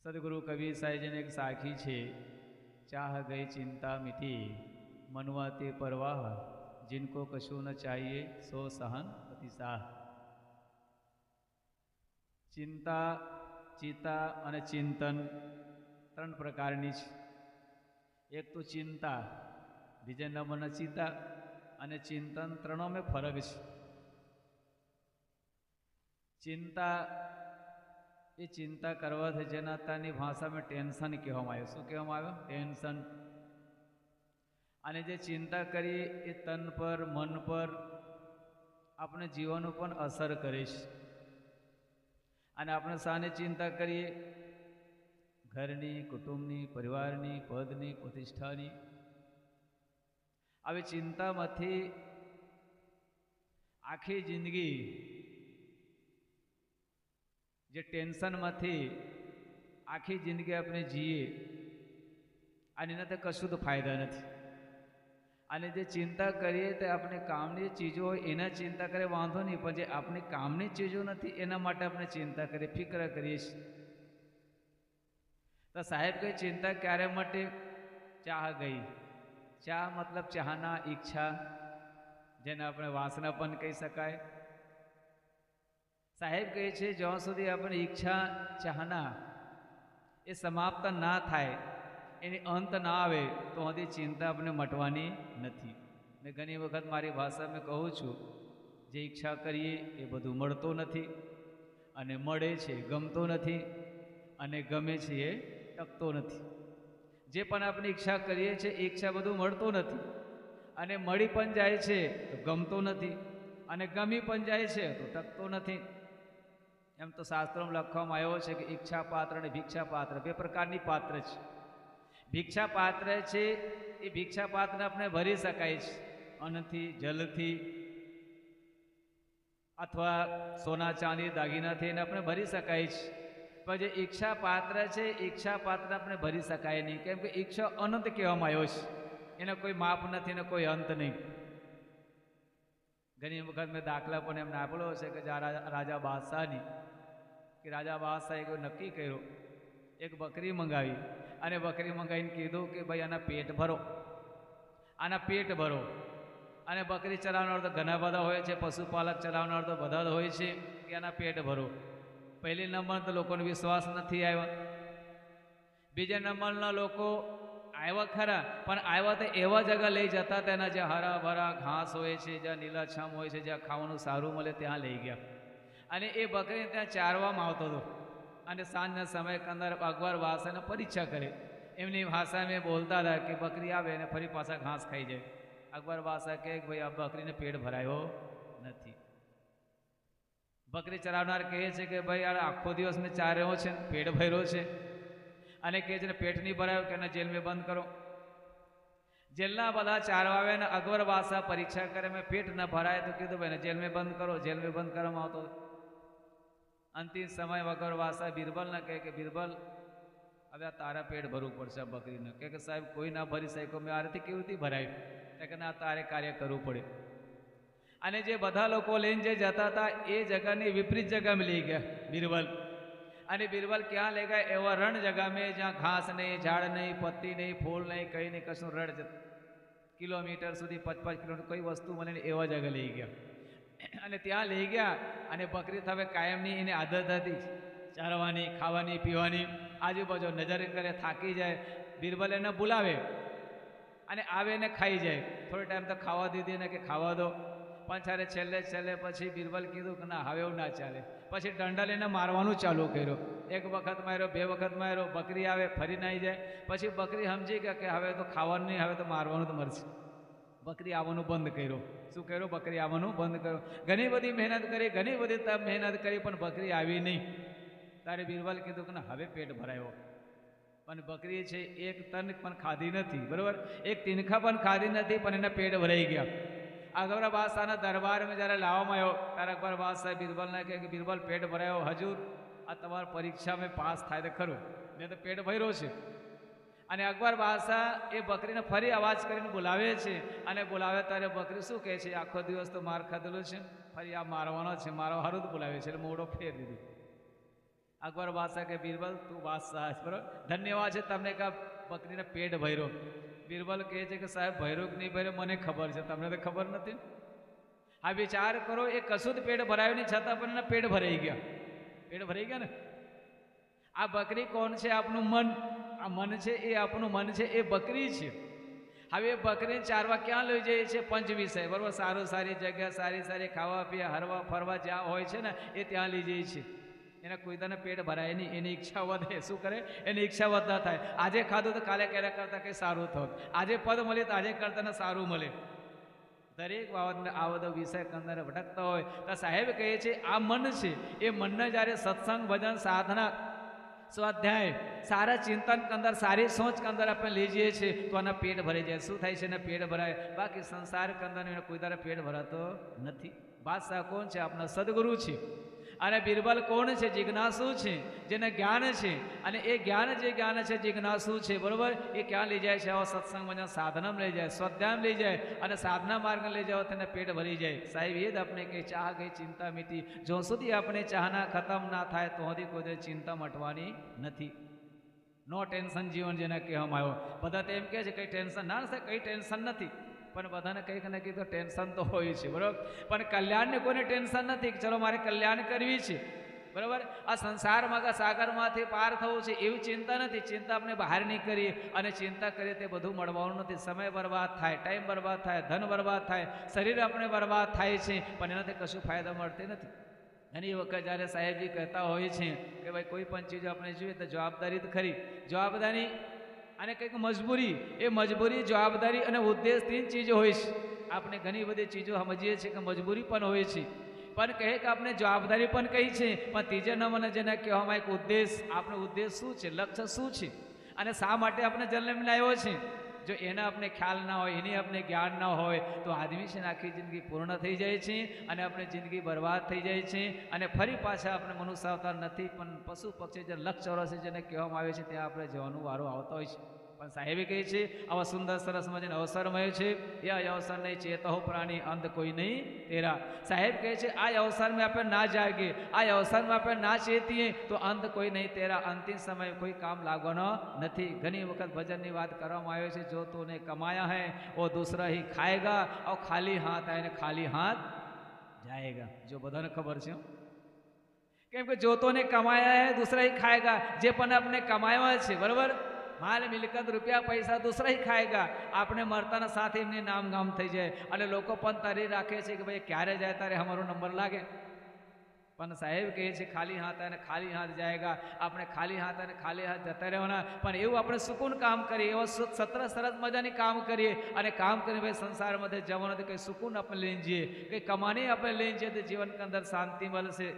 सदगुरु कबीर साहिब जी ने एक साखी छे, चाह गई चिंता मिटी मनवा ते परवाह, जिनको कशु न चाहिए सो सहन अतिशाह। चिंता, चिता अने चिंतन त्रण प्रकारनी छे। एक तो चिंता, बीजे नंबरना चिता अने चिंतन, त्रणों में फरक छे। चिंता ये चिंता करवा थे जेना तानी भाषा में टेन्शन कहेवामां आव्युं। शुं कहेवामां आव्युं? टेन्शन। अने जे चिंता करीए ए तन पर मन पर अपने जीवन पर असर करे छे। अने आपणे साने चिंता करीए घरनी, कुटुंबनी, परिवारनी, पदनी, प्रतिष्ठानी। हवे चिंतामांथी आखी जिंदगी जे टेन्शन मांथी आखी जिंदगी अपने जीए अने एनाथी कशुं तो फायदा नथी। अने जे चिंता करीए तो अपने कामनी चीजों होय एना चिंता करे वांधो नहीं, पण जे अपनी कामनी चीजों नथी एना माटे अपने चिंता करीए, फिक्र करीए छीए। तो साहेब कही चिंता क्यारे मटे? चाह गई। चाह मतलब चाहना, इच्छा, जेने अपने वासना पण कही शकाय। साहेब कहे छे ज्यां सुधी अपनी इच्छा चाहना ए समाप्त ना थाय, एनी अंत ना आवे तो हदी चिंता अपने मटवानी नथी। मैं घणी वखत मारी भाषा में कहूँ छूँ, जे इच्छा करीए ए बधुं मळतो नथी, अने मळे छे गमतो नथी, अने गमे छे ए टकतो नथी। जे पण आपणी इच्छा करीए छे ए इच्छा बधुं मळतो नथी, अने मळी पण जाय छे तो गमतो नथी, अने गमी पण जाय छे तो टकतो नथी। एम तो शास्त्रों में लखवामां आव्युं छे कि इच्छा पात्र अने भिक्षा पात्र बे प्रकारनी पात्र छे। भिक्षा पात्र छे ए भिक्षा पात्र आपणे भरी शकाय छे अन्नथी, जलथी अथवा सोना चांदी दागीनाथी एने आपणे भरी शकाय छे। पण जे इच्छा पात्र छे इच्छा पात्र आपणे भरी शकाय नहीं, केम के इच्छा अनंत कहेवामां आव्यो छे, एने कोई माप नथी ने कोई अंत नहीं। घणी वखत मैं दाखला पण एमने आपेलो छे के राजा बादशाहनी कि राजा बादशाह एक नक्की कर्यो, एक बकरी मंगावी अने बकरी मंगावीने कीधुं कि भाई आना पेट भरो, आना पेट भरो। अने बकरी चरावनार तो घणा बधा होय छे, पशुपालक चरावनार तो बधा ज होय छे कि आना पेट भरो। पहली नंबर तो लोकोने विश्वास नहीं आव्यो। बीजा नंबरना लोको आव्या खरा, पण आव्या तो एवा जगह लई जता तेना जे हरा भरा घास होय छे, ज्यां लीलाछाम होय छे, ज्यां खावानुं सारुं मळे त्यां लई गया। अने ए बकरी त्यां चारवामां आवतो हतो। अने सांजना समय अंदर अकबर बादशाहने परीक्षा करे, एमनी भाषा में बोलता था कि बकरी आवे ने फरी पाछा घास खाई जाए। अकबर बादशाह कहे कि भाई आ बकरीने पेट भरायो नथी। बकरी चरावनार कहे छे कि भाई यार आखो दिवस में चार्यो छे, पेट भर्यो छे, अने कहे छे पेट नहीं भरायो के एने जेल में बंद करो। जेलना बधा चारवावे ने अकबर बादशाह परीक्षा करे, में पेट न भराय तो कीधुं भाई जेल में बंद करो। जेल में बंद करवामां आवतो। अंतिम समय अकबर बादशाह बीरबल ने कहे कि बीरबल हवे आ तारा पेट भरવું પડશે बकरीने। कहे कि साहेब कोई ना भरी शक्यो, मैं आ रीते केवी रीते भराय? तो ना तारे कार्य करવું પડે। अने जे बधा लोको लईने जे जता था ए जगहनी विपरीत जगह में लई गया बीरबल। अने बीरबल क्या ले गया? एवा रण जगह में जहाँ घास नहीं, झाड़ नहीं, पत्ती नहीं, फूल नहीं, कहीं नहीं, कशुं रण किलोमीटर सुधी 5-5 किलोमीटर कोई वस्तु मळे नहीं एवा जगह लई गया। अने त्यां लई गया अने बकरी थवे कायमनी एनी आदत हती चारवानी, खावानी, पीवानी। आजूबाजू नजर करे, थाकी जाए, बीरबल एने बोलावे अने आवे ने खाई जाए। थोड़े टाइम तो खावा दीधी ने कि खावा दो, पण छारे छेल्ले छेल्ले पछी बीरबल कीधुं कि ना हवे एवुं ना चाले। पछी दंडा लईने मारवानुं चालू कर्यो। एक वखत मार्यो, बे वखत मार्यो, बकरी आवे फरी नाई जाए। पछी बकरी समजी गया कि हवे तो खावानुं नहीं, हवे तो मारवानुं ज मरशे। बकरी आववानुं बंद कर्यो। शुं कर्यो? बकरी आववानुं बंद कर्यो। घणी बधी मेहनत करी, घणी बधी मेहनत करी, पण बकरी आवी नहीं। तारे बीरबल कीधुं कि ना हवे पेट भरायो। पण बकरी छे एक तन पण खाधी नथी, बरोबर, एक तीनखा पण खाधी नथी, पण एने पेट भराई गया। अकबर बादशाहना दरबार में जयरे लाववामां आव्यो त्यारे अकबर बादशाह बीरबल ने कहे कि बीरबल पेट भरायो, हजूर आ तमारी परीक्षा में पास थाय तो खरुं, मैं तो पेट भर्यो छे। अने अकबर बादशाह ए बकरीने फरी अवाज करीने बोलावे छे अने बोलावे त्यारे बकरी शुं कहे छे? आखो दिवस तो मार खाधेलो छे, फरी आ मारवानो छे, मारवा हारुं ज बोलावे छे, એટલે મોઢો ફેર દીધું। અકબર બાદશાહ કે બિરબલ તું બાદશાહ બરોબર, ધન્યવાદ છે તમને કે બકરીને પેટ ભર્યો. બિરબલ કહે છે કે સાહેબ ભર્યો કે નહીં ભર્યો મને ખબર છે, તમને તો ખબર નથી. આ વિચાર કરો, એ કશું જ પેટ ભરાયું નહીં છતાં પણ એના પેટ ભરાઈ ગયા. પેટ ભરાઈ ગયા ને. આ બકરી કોણ છે? આપનું મન. આ મન છે એ આપણું મન છે, એ બકરી છે. હવે એ બકરીને ચારવા ક્યાં લઈ જઈએ છે? પંચ વિષય બરોબર, સારું સારી જગ્યા, સારી સારી ખાવા પીવા હરવા ફરવા જ્યાં હોય છે ને એ ત્યાં લઈ જઈએ છીએ. એના કોઈદાને પેટ ભરાય નહીં, એની ઈચ્છા વધે. શું કરે? એની ઈચ્છા વધતા થાય. આજે ખાધું તો કાલે ક્યારે કરતા કંઈ સારું થયું, આજે પદ મળે તો આજે કરતા સારું મળે. દરેક બાબતને આ બધો વિષય અંદર ભટકતા હોય તો સાહેબ કહે છે આ મન છે, એ મનને જ્યારે સત્સંગ ભજન સાધના સ્વાધ્યાય સારા ચિંતન અંદર સારી સોચ અંદર આપણે લઈ જઈએ છીએ તો આના પેટ ભરાઈ જાય. શું થાય છે? એને પેટ ભરાય. બાકી સંસાર અંદર કોઈ તારે પેટ ભરાતો નથી. બાદશાહ કોણ છે? આપણા સદગુરુ છે. અને બિરબલ કોણ છે? જિજ્ઞાસુ છે, જેને જ્ઞાન છે. અને એ જ્ઞાન જે જ્ઞાન છે જિજ્ઞાસુ છે બરોબર, એ ક્યાં લઈ જાય છે? આવા સત્સંગમાં સાધનામાં લઈ જાય, સ્વાધ્યાયમાં લઈ જાય અને સાધના માર્ગમાં લઈ જાઓ તેને પેટ ભરી જાય. સાહેબ એ જ આપણે કે ચાહ ગઈ ચિંતા મીઠી. જો સુધી આપણે ચાહના ખતમ ના થાય તો સુધી કોઈ ચિંતા મટવાની નથી. નો ટેન્શન જીવન જેને કહેવામાં આવ્યો. બધા તો એમ કહે છે કંઈ ટેન્શન ના થાય, કંઈ ટેન્શન નથી. પણ બધાને કંઈક ને કંઈક તો ટેન્શન તો હોય છે બરાબર. પણ કલ્યાણને કોઈને ટેન્શન નથી કે ચલો મારે કલ્યાણ કરવી છે બરાબર. આ સંસારમાં કે સાગરમાંથી પાર થવું છે એવી ચિંતા નથી. ચિંતા આપણે બહાર નહીં કરીએ અને ચિંતા કરીએ તે બધું મળવાનું નથી. સમય બરબાદ થાય, ટાઈમ બરબાદ થાય, ધન બરબાદ થાય, શરીર આપણે બરબાદ થાય છે, પણ એનાથી કશું ફાયદો મળતી નથી. ઘણી વખત જ્યારે સાહેબજી કહેતા હોય છે કે ભાઈ કોઈ પણ ચીજ આપણે જોઈએ તો જવાબદારી તો ખરી. જવાબદારી અને કંઈક મજબૂરી, એ મજબૂરી જવાબદારી અને ઉદ્દેશ ત્રણ ચીજો હોય છે. આપણે ઘણી બધી ચીજો સમજીએ છીએ કે મજબૂરી પણ હોય છે, પણ કહે કે આપણે જવાબદારી પણ કહી છે. પણ ત્રીજા નંબરના જેને કહેવામાં એક ઉદ્દેશ. આપણો ઉદ્દેશ શું છે? લક્ષ્ય શું છે? અને શા માટે આપણે જન્મ આવ્યો છે? જો એના આપણે ખ્યાલ ના હોય, એની આપણે જ્ઞાન ના હોય તો આદમી છે ને આખી જિંદગી પૂર્ણ થઈ જાય છે અને આપણી જિંદગી બરબાદ થઈ જાય છે. અને ફરી પાછા આપણે મનુષ્ય અવતાર નથી પણ પશુ પક્ષી જે લક્ષ ચોરસ જેને કહેવામાં આવે છે ત્યાં આપણે જવાનું વારો આવતો હોય છે. પણ સાહેબે કહે છે આવા સુંદર સરસ મજાનો અવસર મળ્યો છે, એ અવસર નહીં ચેતો પ્રાણી અંત કોઈ નહીં તેરા. સાહેબ કહે છે આ અવસરમાં આપણે ના જાગીએ, આ અવસરમાં આપણે ના ચેતીએ તો અંત કોઈ નહીં તેરા. અંતિમ સમય કોઈ કામ લાગવાનો નથી. ઘણી વખત ભજનની વાત કરવામાં આવે છે, જો તોને કમાયા હૈ ઓ દૂસરા ही ખાएगा और ખાલી હાથ આए ખાલી હાથ जाएगा. જો બધાને ખબર છે કેમ કે જો તોને કમાયા હૈ દૂસરા ही खाएगा. જે પણ આપણે કમાયા છે બરાબર, માલ મિલકત રૂપિયા પૈસા દૂસરા ही ખાएगा. આપણે મરતાના સાથે એમની નામ ગામ થઈ જાય અને લોકો પણ તારી રાખે છે કે ભાઈ ક્યારે જાય તારે અમારો નંબર લાગે. પણ સાહેબ કહે છે ખાલી હાથ અને ખાલી હાથ જાયગા. આપણે ખાલી હાથ અને ખાલી હાથ જતા રહેવાના. પણ એવું આપણે સુકૂન કામ કરીએ, એવા સરસ મજાની કામ કરીએ અને કામ કરીને ભાઈ સંસારમાંથી જવાનું કંઈ સુકૂન આપણે લઈને જઈએ, કંઈ કમાણી આપણે લઈને જઈએ તો જીવન કે અંદર શાંતિ મળશે.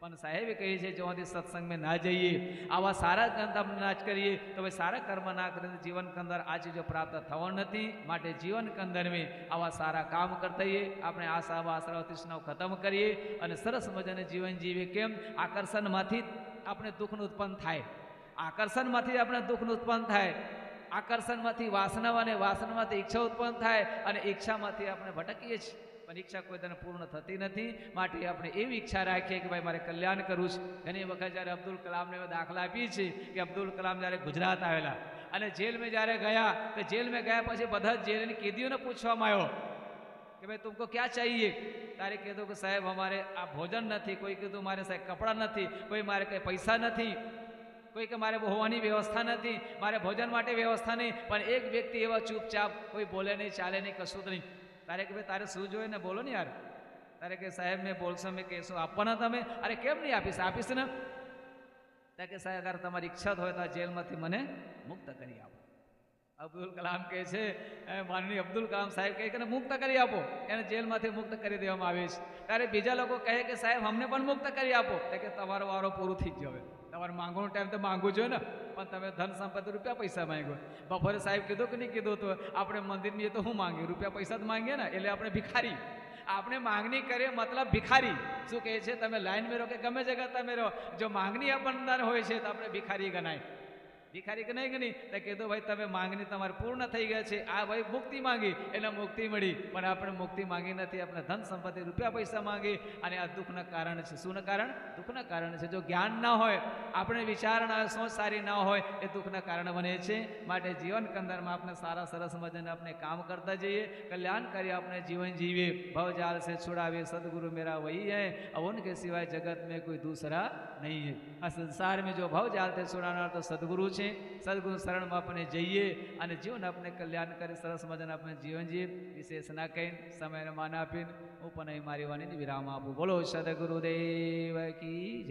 પણ સાહેબ કહે છે જો સત્સંગમાં ના જઈએ, આવા સારા ગ્રંથ આપણે ના કરીએ તો ભાઈ સારા કર્મ ના કરીએ જીવન કે અંદર આ ચીજો પ્રાપ્ત થવા નથી. માટે જીવન કે અંદર મેં આવા સારા કામ કરતા હોઈએ, આપણે આશા આશરા તૃષ્ણાઓ ખતમ કરીએ અને સરસ મજાને જીવન જીવીએ. કેમ? આકર્ષણમાંથી આપણે દુઃખનું ઉત્પન્ન થાય, આકર્ષણમાંથી આપણે દુઃખનું ઉત્પન્ન થાય, આકર્ષણમાંથી વાસના અને વાસનામાંથી ઈચ્છા ઉત્પન્ન થાય અને ઈચ્છામાંથી આપણે ભટકીએ છીએ. પણ ઈચ્છા કોઈ તને પૂર્ણ થતી નથી. માટે આપણે એવી ઈચ્છા રાખીએ કે ભાઈ મારે કલ્યાણ કરવું છે. ઘણી વખત જ્યારે અબ્દુલ કલામને દાખલા આપીએ છીએ કે અબ્દુલ કલામ જ્યારે ગુજરાત આવેલા અને જેલમાં જ્યારે ગયા તો જેલમાં ગયા પછી બધા જેલની કેદીઓને પૂછવામાં આવ્યો કે ભાઈ તુમકો ક્યાં ચાહીએ? તારે કીધું કે સાહેબ અમારે આ ભોજન નથી, કોઈ કીધું મારે સાહેબ કપડાં નથી, કોઈ મારે કંઈ પૈસા નથી, કોઈ કે મારે હોવાની વ્યવસ્થા નથી, મારે ભોજન માટે વ્યવસ્થા નહીં. પણ એક વ્યક્તિ એવા ચૂપચાપ કોઈ બોલે નહીં, ચાલે નહીં, કશું જ નહીં. તારે કે ભાઈ તારે શું જોઈએ ને બોલો ને યાર. તારે કે સાહેબ મેં બોલશો મેં કહેશો આપવાના તમે? અરે કેમ નહીં આપીશ? આપીશ ને. ત્યાં કે સાહેબ અગર તમારી ઈચ્છા હોય તો આ જેલમાંથી મને મુક્ત કરી આપો. અબ્દુલ કલામ કહે છે, માનનીય અબ્દુલ કલામ સાહેબ કહે કે મુક્ત કરી આપો. એને જેલમાંથી મુક્ત કરી દેવામાં આવે છે. ત્યારે બીજા લોકો કહે કે સાહેબ અમને પણ મુક્ત કરી આપો. કે તમારો વારો પૂરું થઈ ગયો, હવે તમારે માંગવાનો ટાઈમ તો માંગવું જોઈએ ને. પણ તમે ધન સંપત્તિ રૂપિયા પૈસા માંગ્યો. બપોરે સાહેબ કીધું કે નહીં કીધું? તો આપણે મંદિરની તો શું માંગીએ? રૂપિયા પૈસા જ માંગીએ ને. એટલે આપણે ભિખારી. આપણે માંગણી કરીએ મતલબ ભિખારી. શું કહે છે? તમે લાઈન મેં રહો કે ગમે જગ્યા તમે રહો, જો માંગણી આપણને હોય છે તો આપણે ભિખારી ગણાય. ભિખારી કે નહીં તો કીધું ભાઈ તમે માંગણી તમારે પૂર્ણ થઈ ગયા છે. આ ભાઈ મુક્તિ માંગી એને મુક્તિ મળી, પણ આપણે મુક્તિ માંગી નથી, આપણે ધન સંપત્તિ રૂપિયા પૈસા માંગી, અને આ દુઃખના કારણ છે. શું કારણ? દુઃખના કારણ છે. જો જ્ઞાન ના હોય, આપણે વિચારણા સોચ સારી ના હોય, એ દુઃખના કારણ બને છે. માટે જીવન કંદરમાં આપણે સારા સરસ મજાને આપણે કામ કરતા જઈએ, कल्याणकारी अपने जीवन जीवे, भवजाल से छुड़ावे सदगुरु मेरा वही है, अब उनके सिवाय जगत में कोई दूसरा नहीं है. आ संसार में जो भवजाल से छुड़ाना तो सदगुरु है. सदगुरु शरण में अपने जाइए और जीवन अपने कल्याणकारी सरस मजाना अपने जीवन जीए. विशेष ना कहीं समय ने मान आपी હું પણ અહીં મારી વાણીને વિરામ આપું. બોલો સદગુરુદેવ કી જય.